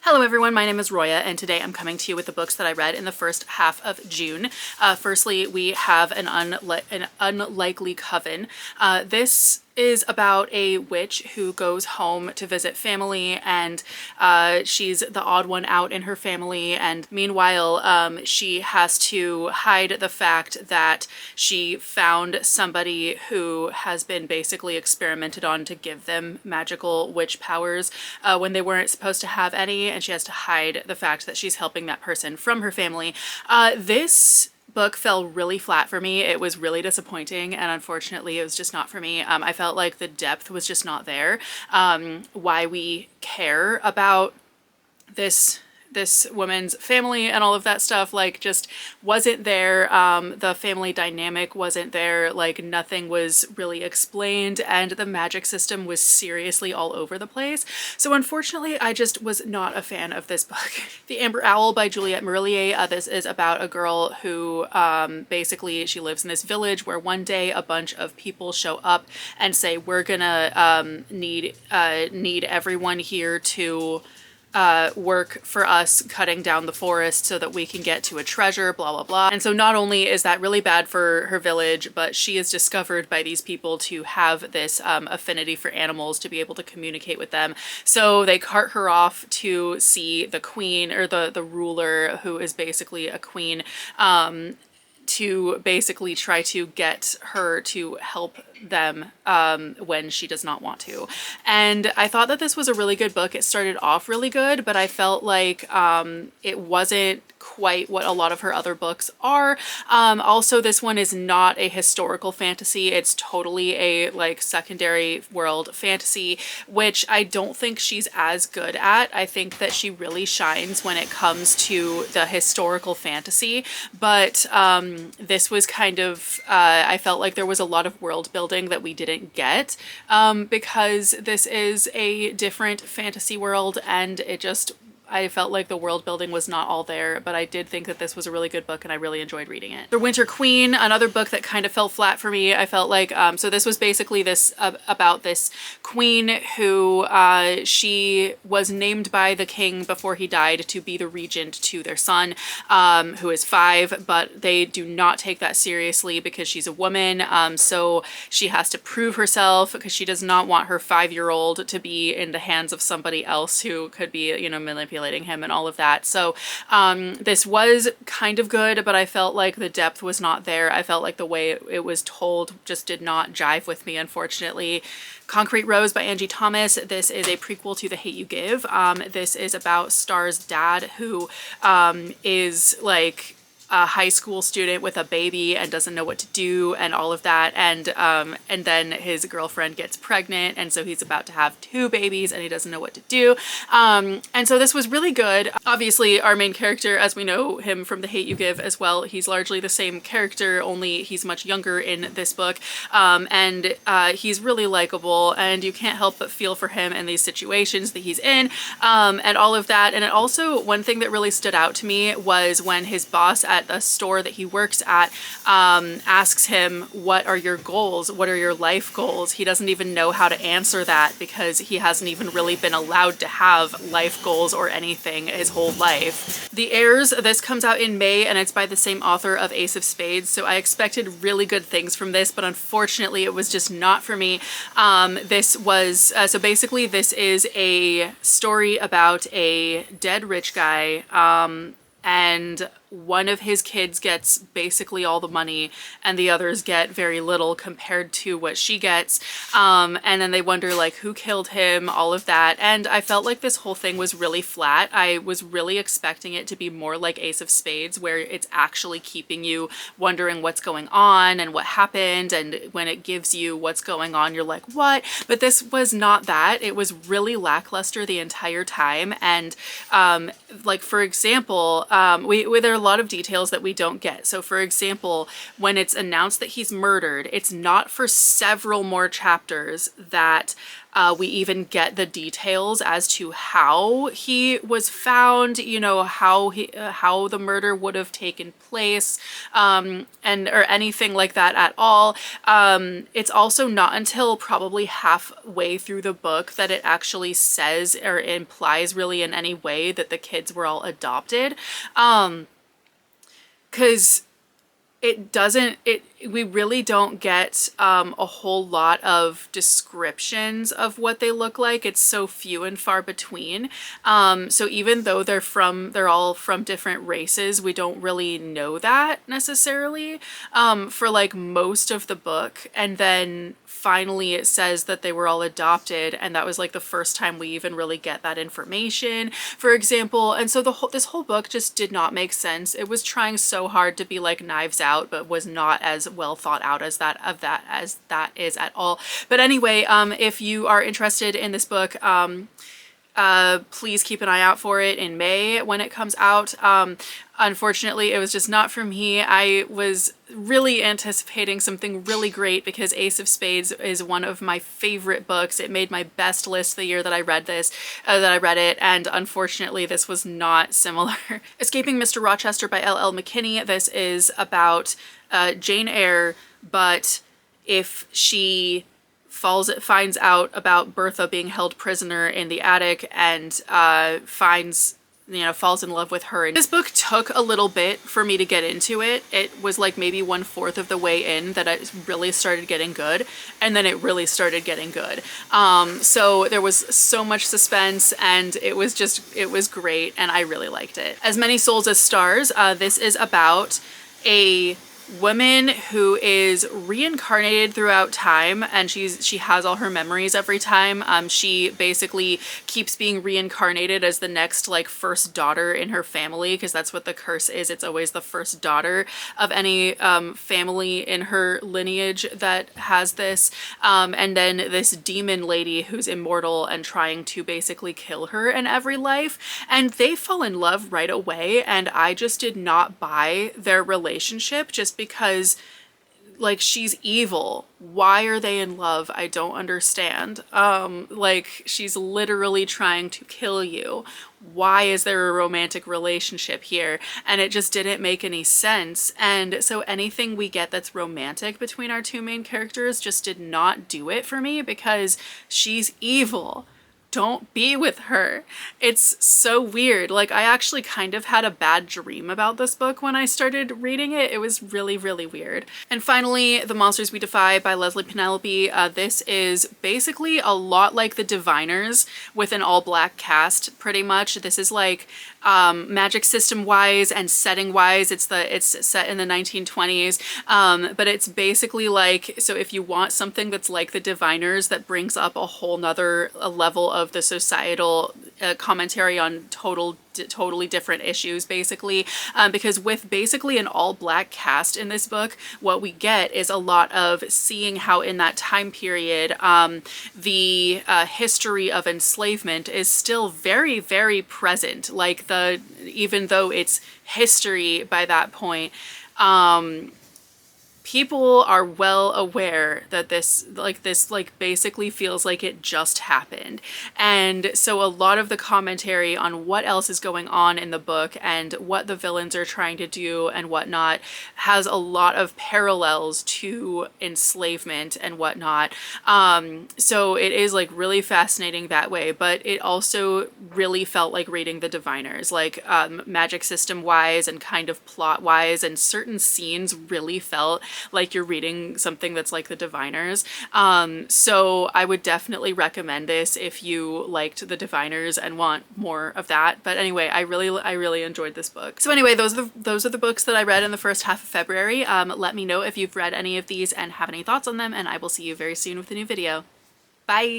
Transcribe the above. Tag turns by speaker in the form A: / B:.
A: Hello everyone, my name is Roya and today I'm coming to you with the books that I read in the first half of June. Firstly, we have an Unlikely Coven. This is about a witch who goes home to visit family, and she's the odd one out in her family, and meanwhile she has to hide the fact that she found somebody who has been basically experimented on to give them magical witch powers when they weren't supposed to have any, and she has to hide the fact that she's helping that person from her family. This book fell really flat for me. It was really disappointing, and unfortunately it was just not for me. I felt like the depth was just not there. Why we care about this woman's family and all of that stuff, like, just wasn't there. The family dynamic wasn't there. Like, nothing was really explained, and the magic system was seriously all over the place. So unfortunately I just was not a fan of this book. The Amber Owl by Juliette Marillier. This is about a girl who basically she lives in this village where one day a bunch of people show up and say, we're gonna need everyone here to work for us cutting down the forest so that we can get to a treasure, blah blah blah. And so not only is that really bad for her village, but she is discovered by these people to have this affinity for animals, to be able to communicate with them. So they cart her off to see the queen, or the ruler, who is basically a queen, to basically try to get her to help them when she does not want to. And I thought that this was a really good book. It started off really good, but I felt like it wasn't quite what a lot of her other books are. Also, this one is not a historical fantasy. It's totally a like secondary world fantasy, which I don't think she's as good at. I think that she really shines when it comes to the historical fantasy, but this was kind of, I felt like there was a lot of world building that we didn't get because this is a different fantasy world, and I felt like the world building was not all there, but I did think that this was a really good book and I really enjoyed reading it. The Winter Queen, another book that kind of fell flat for me. I felt like, so this was basically this about this queen who she was named by the king before he died to be the regent to their son, who is 5, but they do not take that seriously because she's a woman. So she has to prove herself because she does not want her 5-year-old to be in the hands of somebody else who could be, you know, manipulating him and all of that. So this was kind of good, but I felt like the depth was not there. I felt like the way it was told just did not jive with me, unfortunately. Concrete Rose by Angie Thomas. This is a prequel to The Hate U Give. This is about Star's dad, who is like a high school student with a baby and doesn't know what to do and all of that, and then his girlfriend gets pregnant, and so he's about to have 2 babies and he doesn't know what to do, and so this was really good. Obviously our main character, as we know him from The Hate U Give as well, he's largely the same character, only he's much younger in this book, and he's really likable, and you can't help but feel for him in these situations that he's in, and all of that. And it also, one thing that really stood out to me was when his boss at the store that he works at asks him, what are your goals? What are your life goals? He doesn't even know how to answer that because he hasn't even really been allowed to have life goals or anything his whole life. The Heirs, this comes out in May, and it's by the same author of Ace of Spades, so I expected really good things from this, but unfortunately it was just not for me. This was, so basically this is a story about a dead rich guy, and one of his kids gets basically all the money and the others get very little compared to what she gets, and then they wonder like who killed him, all of that. And I felt like this whole thing was really flat. I was really expecting it to be more like Ace of Spades, where it's actually keeping you wondering what's going on and what happened, and when it gives you what's going on you're like, what? But this was not that. It was really lackluster the entire time, and like, for example, there are a lot of details that we don't get. So for example, when it's announced that he's murdered, it's not for several more chapters that We even get the details as to how he was found, you know, how the murder would have taken place, and or anything like that at all. It's also not until probably halfway through the book that it actually says or implies really in any way that the kids were all adopted. 'Cause we really don't get a whole lot of descriptions of what they look like. It's so few and far between. So even though they're all from different races, we don't really know that necessarily for like most of the book. And then finally it says that they were all adopted, and that was like the first time we even really get that information, for example. And so this whole book just did not make sense. It was trying so hard to be like Knives Out, but was not as well thought out as that is at all. But anyway, if you are interested in this book, please keep an eye out for it in May when it comes out. Unfortunately, it was just not for me. I was really anticipating something really great because Ace of Spades is one of my favorite books. It made my best list the year that I read it, and unfortunately this was not similar. Escaping Mr. Rochester by L.L. McKinney. This is about Jane Eyre, but if she finds out about Bertha being held prisoner in the attic and falls in love with her. And this book took a little bit for me to get into it. It was like maybe 1/4 of the way in that it really started getting good, and then it really started getting good. So there was so much suspense, and it was great, and I really liked it. As Many Souls as Stars. This is about a woman who is reincarnated throughout time, and she has all her memories every time. She basically keeps being reincarnated as the next like first daughter in her family, because that's what the curse is. It's always the first daughter of any family in her lineage that has this. And then this demon lady who's immortal and trying to basically kill her in every life. And they fall in love right away, and I just did not buy their relationship just because like she's evil. Why are they in love? I don't understand. Like she's literally trying to kill you. Why is there a romantic relationship here? And it just didn't make any sense. And so anything we get that's romantic between our two main characters just did not do it for me, because she's evil. Don't be with her. It's so weird. Like I actually kind of had a bad dream about this book when I started reading it. It was really, really weird. And finally, The Monsters We Defy by Leslie Penelope. This is basically a lot like The Diviners with an all-black cast, pretty much. This is like magic system wise and setting wise, it's set in the 1920s, but it's basically like, so if you want something that's like The Diviners that brings up a whole nother level of the societal commentary on totally different issues, basically, because with basically an all-black cast in this book, what we get is a lot of seeing how in that time period the history of enslavement is still very, very present. Like even though it's history by that point, people are well aware that this basically feels like it just happened. And so a lot of the commentary on what else is going on in the book and what the villains are trying to do and whatnot has a lot of parallels to enslavement and whatnot. So it is like really fascinating that way, but it also really felt like reading The Diviners, like magic system wise and kind of plot wise, and certain scenes really felt like you're reading something that's like The Diviners. So I would definitely recommend this if you liked The Diviners and want more of that. But anyway, I really enjoyed this book. So anyway, those are the books that I read in the first half of February. Let me know if you've read any of these and have any thoughts on them, and I will see you very soon with a new video. Bye!